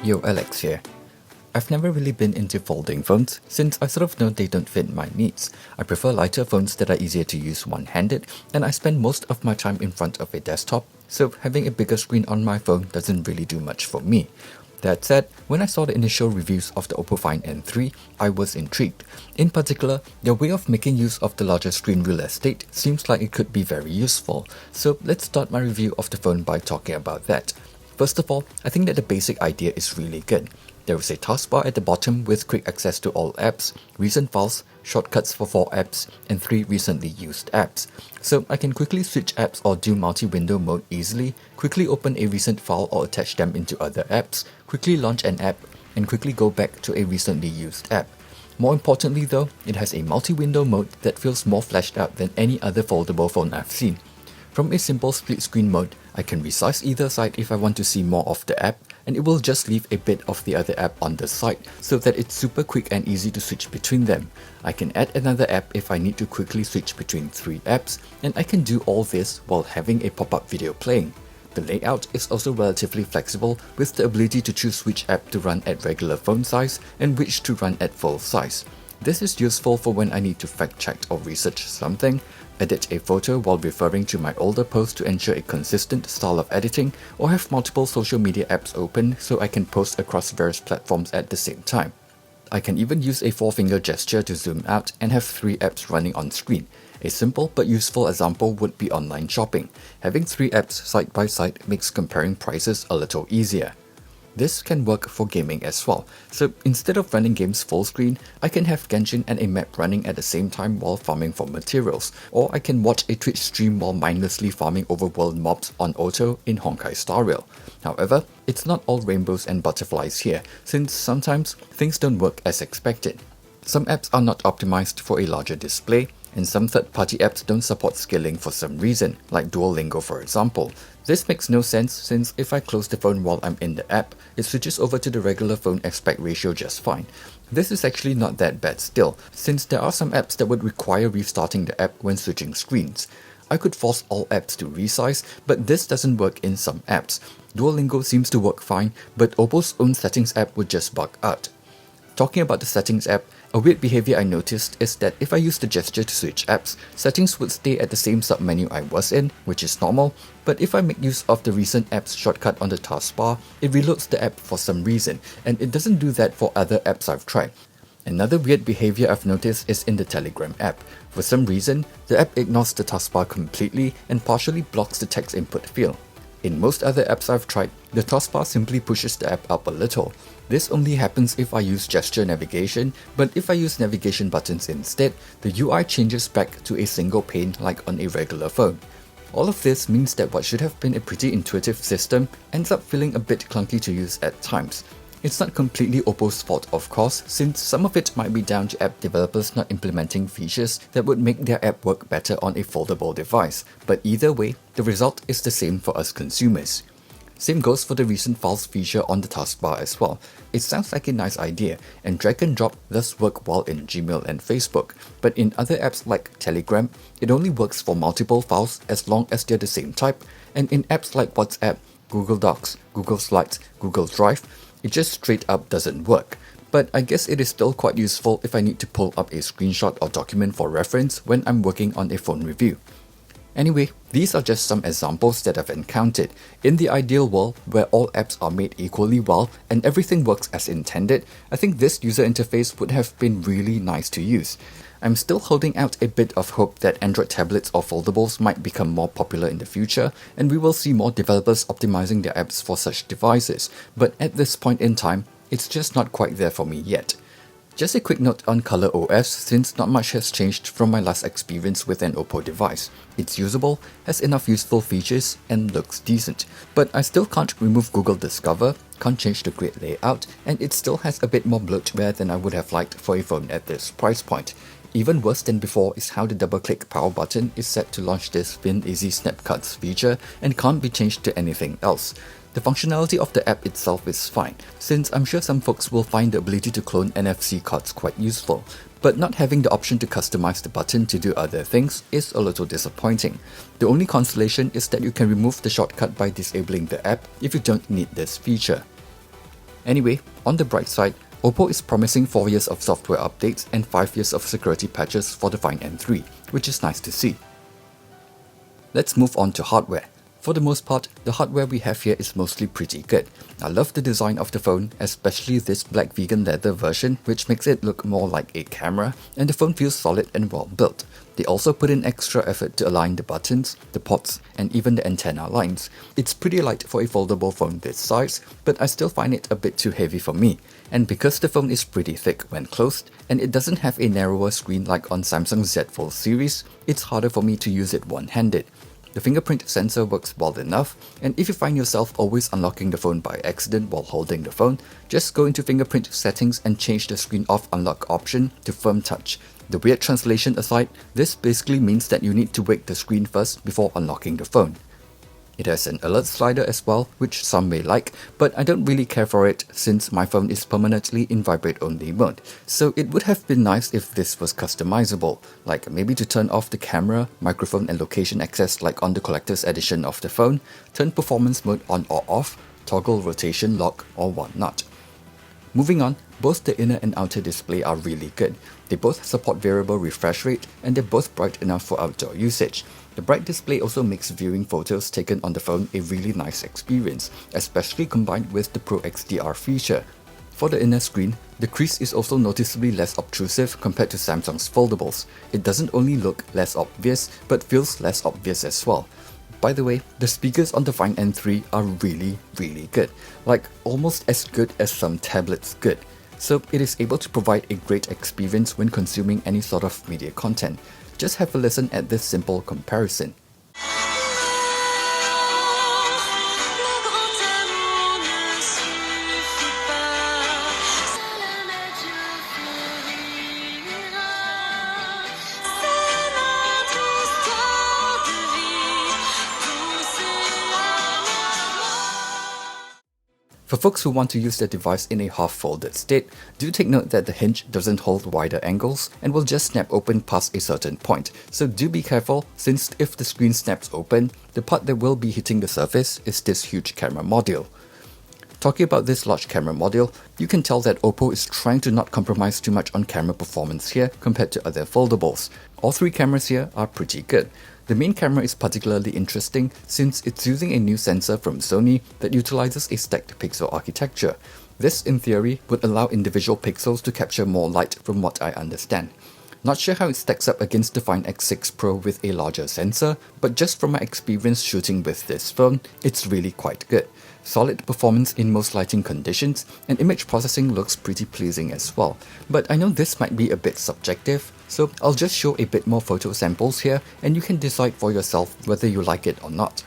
Yo, Alex here. I've never really been into folding phones since I sort of know they don't fit my needs. I prefer lighter phones that are easier to use one-handed, and I spend most of my time in front of a desktop, so having a bigger screen on my phone doesn't really do much for me. That said, when I saw the initial reviews of the OPPO Find N3, I was intrigued. In particular, their way of making use of the larger screen real estate seems like it could be very useful. So let's start my review of the phone by talking about that. First of all, I think that the basic idea is really good. There is a taskbar at the bottom with quick access to all apps, recent files, shortcuts for 4 apps, and 3 recently used apps. So I can quickly switch apps or do multi-window mode easily, quickly open a recent file or attach them into other apps, quickly launch an app, and quickly go back to a recently used app. More importantly though, it has a multi-window mode that feels more fleshed out than any other foldable phone I've seen. From a simple split screen mode, I can resize either side if I want to see more of the app, and it will just leave a bit of the other app on the side so that it's super quick and easy to switch between them. I can add another app if I need to quickly switch between 3 apps, and I can do all this while having a pop-up video playing. The layout is also relatively flexible with the ability to choose which app to run at regular phone size and which to run at full size. This is useful for when I need to fact check or research something, edit a photo while referring to my older post to ensure a consistent style of editing, or have multiple social media apps open so I can post across various platforms at the same time. I can even use a 4-finger gesture to zoom out and have 3 apps running on screen. A simple but useful example would be online shopping. Having 3 apps side by side makes comparing prices a little easier. This can work for gaming as well, so instead of running games full screen, I can have Genshin and a map running at the same time while farming for materials, or I can watch a Twitch stream while mindlessly farming overworld mobs on auto in Honkai Star Rail. However, it's not all rainbows and butterflies here, since sometimes things don't work as expected. Some apps are not optimized for a larger display, and some third-party apps don't support scaling for some reason, like Duolingo for example. This makes no sense since if I close the phone while I'm in the app, it switches over to the regular phone aspect ratio just fine. This is actually not that bad still, since there are some apps that would require restarting the app when switching screens. I could force all apps to resize, but this doesn't work in some apps. Duolingo seems to work fine, but OPPO's own settings app would just bug out. Talking about the settings app, a weird behavior I noticed is that if I use the gesture to switch apps, settings would stay at the same submenu I was in, which is normal, but if I make use of the recent apps shortcut on the taskbar, it reloads the app for some reason, and it doesn't do that for other apps I've tried. Another weird behavior I've noticed is in the Telegram app. For some reason, the app ignores the taskbar completely and partially blocks the text input field. In most other apps I've tried, the taskbar simply pushes the app up a little. This only happens if I use gesture navigation, but if I use navigation buttons instead, the UI changes back to a single pane like on a regular phone. All of this means that what should have been a pretty intuitive system ends up feeling a bit clunky to use at times. It's not completely OPPO's fault of course, since some of it might be down to app developers not implementing features that would make their app work better on a foldable device, but either way, the result is the same for us consumers. Same goes for the recent files feature on the taskbar as well. It sounds like a nice idea, and drag and drop does work well in Gmail and Facebook, but in other apps like Telegram, it only works for multiple files as long as they're the same type, and in apps like WhatsApp, Google Docs, Google Slides, Google Drive, it just straight up doesn't work. But I guess it is still quite useful if I need to pull up a screenshot or document for reference when I'm working on a phone review. Anyway, these are just some examples that I've encountered. In the ideal world, where all apps are made equally well and everything works as intended, I think this user interface would have been really nice to use. I'm still holding out a bit of hope that Android tablets or foldables might become more popular in the future, and we will see more developers optimizing their apps for such devices, but at this point in time, it's just not quite there for me yet. Just a quick note on ColorOS, since not much has changed from my last experience with an OPPO device. It's usable, has enough useful features, and looks decent. But I still can't remove Google Discover, can't change the grid layout, and it still has a bit more bloatware than I would have liked for a phone at this price point. Even worse than before is how the double-click power button is set to launch this Spin Easy Snap Cards feature and can't be changed to anything else. The functionality of the app itself is fine, since I'm sure some folks will find the ability to clone NFC cards quite useful, but not having the option to customize the button to do other things is a little disappointing. The only consolation is that you can remove the shortcut by disabling the app if you don't need this feature. Anyway, on the bright side, OPPO is promising 4 years of software updates and 5 years of security patches for the Find N3, which is nice to see. Let's move on to hardware. For the most part, the hardware we have here is mostly pretty good. I love the design of the phone, especially this black vegan leather version, which makes it look more like a camera, and the phone feels solid and well built. They also put in extra effort to align the buttons, the ports, and even the antenna lines. It's pretty light for a foldable phone this size, but I still find it a bit too heavy for me. And because the phone is pretty thick when closed, and it doesn't have a narrower screen like on Samsung's Z Fold series, it's harder for me to use it one-handed. The fingerprint sensor works well enough, and if you find yourself always unlocking the phone by accident while holding the phone, just go into fingerprint settings and change the screen off unlock option to firm touch. The weird translation aside, this basically means that you need to wake the screen first before unlocking the phone. It has an alert slider as well, which some may like, but I don't really care for it since my phone is permanently in vibrate only mode, so it would have been nice if this was customizable, like maybe to turn off the camera, microphone and location access like on the collector's edition of the phone, turn performance mode on or off, toggle rotation lock or whatnot. Moving on, both the inner and outer display are really good. They both support variable refresh rate and they're both bright enough for outdoor usage. The bright display also makes viewing photos taken on the phone a really nice experience, especially combined with the Pro XDR feature. For the inner screen, the crease is also noticeably less obtrusive compared to Samsung's foldables. It doesn't only look less obvious, but feels less obvious as well. By the way, the speakers on the Find N3 are really good, like almost as good as some tablets good. So it is able to provide a great experience when consuming any sort of media content. Just have a listen at this simple comparison. For folks who want to use their device in a half-folded state, do take note that the hinge doesn't hold wider angles and will just snap open past a certain point, so do be careful since if the screen snaps open, the part that will be hitting the surface is this huge camera module. Talking about this large camera module, you can tell that OPPO is trying to not compromise too much on camera performance here compared to other foldables. All three cameras here are pretty good. The main camera is particularly interesting since it's using a new sensor from Sony that utilizes a stacked pixel architecture. This, in theory, would allow individual pixels to capture more light from what I understand. Not sure how it stacks up against the Find X6 Pro with a larger sensor, but just from my experience shooting with this phone, it's really quite good. Solid performance in most lighting conditions, and image processing looks pretty pleasing as well. But I know this might be a bit subjective, so I'll just show a bit more photo samples here and you can decide for yourself whether you like it or not.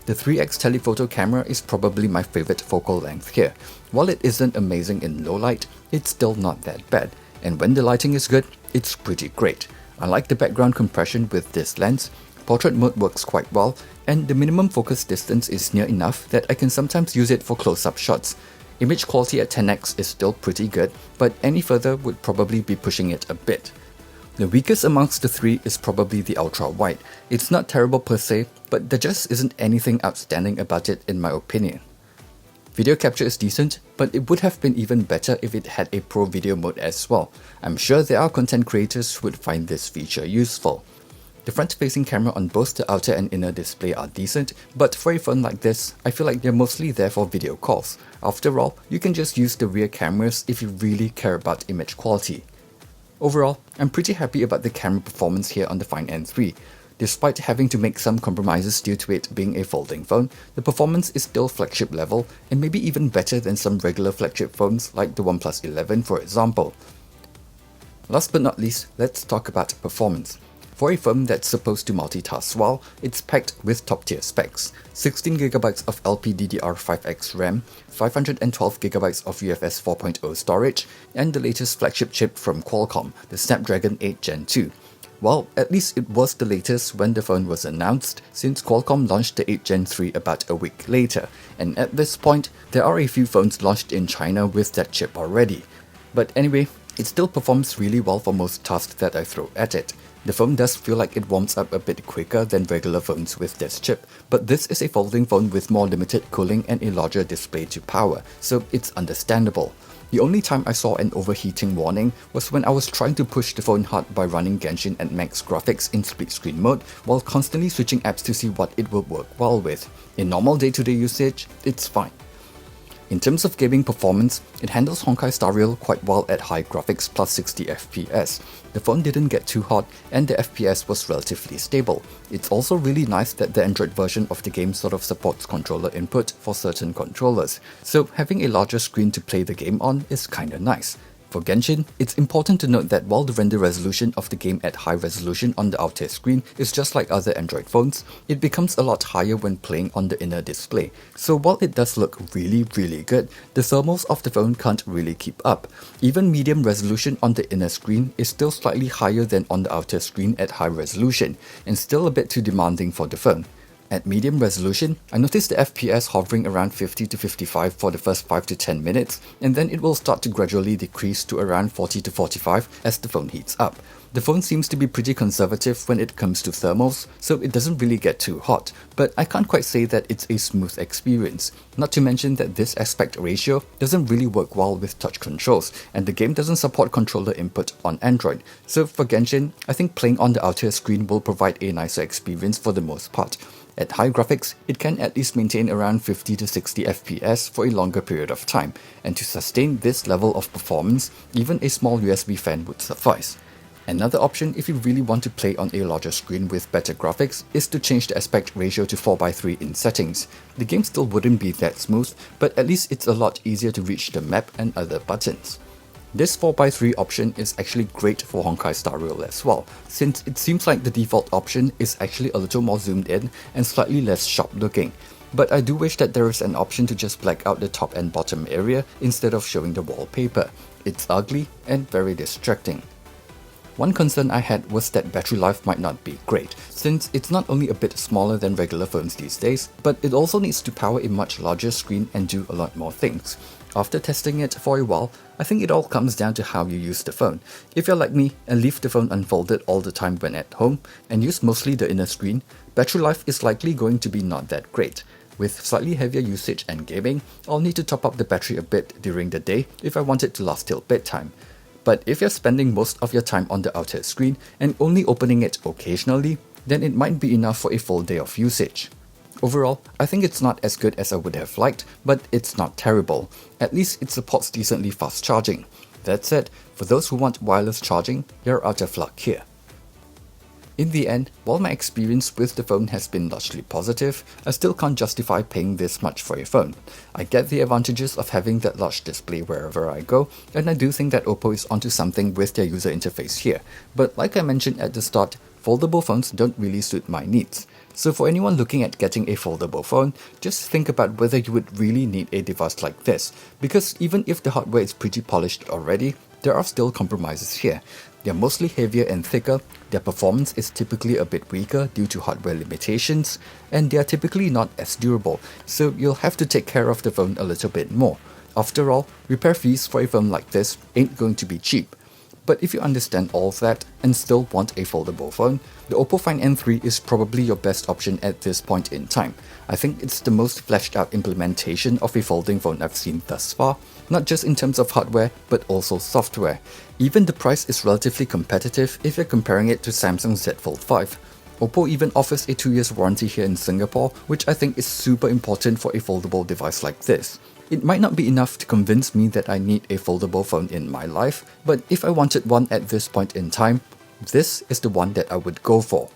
The 3x telephoto camera is probably my favorite focal length here. While it isn't amazing in low light, it's still not that bad, and when the lighting is good, it's pretty great. I like the background compression with this lens, portrait mode works quite well, and the minimum focus distance is near enough that I can sometimes use it for close-up shots. Image quality at 10x is still pretty good, but any further would probably be pushing it a bit. The weakest amongst the three is probably the ultra-wide. It's not terrible per se, but there just isn't anything outstanding about it in my opinion. Video capture is decent, but it would have been even better if it had a pro video mode as well. I'm sure there are content creators who would find this feature useful. The front-facing camera on both the outer and inner display are decent, but for a phone like this, I feel like they're mostly there for video calls. After all, you can just use the rear cameras if you really care about image quality. Overall, I'm pretty happy about the camera performance here on the Find N3. Despite having to make some compromises due to it being a folding phone, the performance is still flagship level and maybe even better than some regular flagship phones like the OnePlus 11 for example. Last but not least, let's talk about performance. For a phone that's supposed to multitask well, it's packed with top-tier specs. 16GB of LPDDR5X RAM, 512GB of UFS 4.0 storage, and the latest flagship chip from Qualcomm, the Snapdragon 8 Gen 2. Well, at least it was the latest when the phone was announced, since Qualcomm launched the 8 Gen 3 about a week later, and at this point, there are a few phones launched in China with that chip already. But anyway, it still performs really well for most tasks that I throw at it. The phone does feel like it warms up a bit quicker than regular phones with this chip, but this is a folding phone with more limited cooling and a larger display to power, so it's understandable. The only time I saw an overheating warning was when I was trying to push the phone hard by running Genshin at max graphics in split screen mode while constantly switching apps to see what it will work well with. In normal day-to-day usage, it's fine. In terms of gaming performance, it handles Honkai Star Rail quite well at high graphics plus 60 FPS. The phone didn't get too hot and the FPS was relatively stable. It's also really nice that the Android version of the game sort of supports controller input for certain controllers, so having a larger screen to play the game on is kinda nice. For Genshin, it's important to note that while the render resolution of the game at high resolution on the outer screen is just like other Android phones, it becomes a lot higher when playing on the inner display. So while it does look really good, the thermals of the phone can't really keep up. Even medium resolution on the inner screen is still slightly higher than on the outer screen at high resolution, and still a bit too demanding for the phone. At medium resolution, I noticed the FPS hovering around 50 to 55 for the first 5 to 10 minutes, and then it will start to gradually decrease to around 40 to 45 as the phone heats up. The phone seems to be pretty conservative when it comes to thermals, so it doesn't really get too hot, but I can't quite say that it's a smooth experience. Not to mention that this aspect ratio doesn't really work well with touch controls, and the game doesn't support controller input on Android. So for Genshin, I think playing on the outer screen will provide a nicer experience for the most part. At high graphics, it can at least maintain around 50 to 60 FPS for a longer period of time, and to sustain this level of performance, even a small USB fan would suffice. Another option if you really want to play on a larger screen with better graphics is to change the aspect ratio to 4:3 in settings. The game still wouldn't be that smooth, but at least it's a lot easier to reach the map and other buttons. This 4:3 option is actually great for Honkai Star Rail as well, since it seems like the default option is actually a little more zoomed in and slightly less sharp looking. But I do wish that there is an option to just black out the top and bottom area instead of showing the wallpaper. It's ugly and very distracting. One concern I had was that battery life might not be great, since it's not only a bit smaller than regular phones these days, but it also needs to power a much larger screen and do a lot more things. After testing it for a while, I think it all comes down to how you use the phone. If you're like me and leave the phone unfolded all the time when at home, and use mostly the inner screen, battery life is likely going to be not that great. With slightly heavier usage and gaming, I'll need to top up the battery a bit during the day if I want it to last till bedtime. But if you're spending most of your time on the outer screen and only opening it occasionally, then it might be enough for a full day of usage. Overall, I think it's not as good as I would have liked, but it's not terrible. At least it supports decently fast charging. That said, for those who want wireless charging, you're out of luck here. In the end, while my experience with the phone has been largely positive, I still can't justify paying this much for a phone. I get the advantages of having that large display wherever I go, and I do think that OPPO is onto something with their user interface here. But like I mentioned at the start, foldable phones don't really suit my needs. So for anyone looking at getting a foldable phone, just think about whether you would really need a device like this, because even if the hardware is pretty polished already, there are still compromises here. They're mostly heavier and thicker, their performance is typically a bit weaker due to hardware limitations, and they are typically not as durable, so you'll have to take care of the phone a little bit more. After all, repair fees for a phone like this ain't going to be cheap. But if you understand all of that and still want a foldable phone, the OPPO Find N3 is probably your best option at this point in time. I think it's the most fleshed out implementation of a folding phone I've seen thus far, not just in terms of hardware, but also software. Even the price is relatively competitive if you're comparing it to Samsung Z Fold 5. OPPO even offers a 2 years warranty here in Singapore, which I think is super important for a foldable device like this. It might not be enough to convince me that I need a foldable phone in my life, but if I wanted one at this point in time, this is the one that I would go for.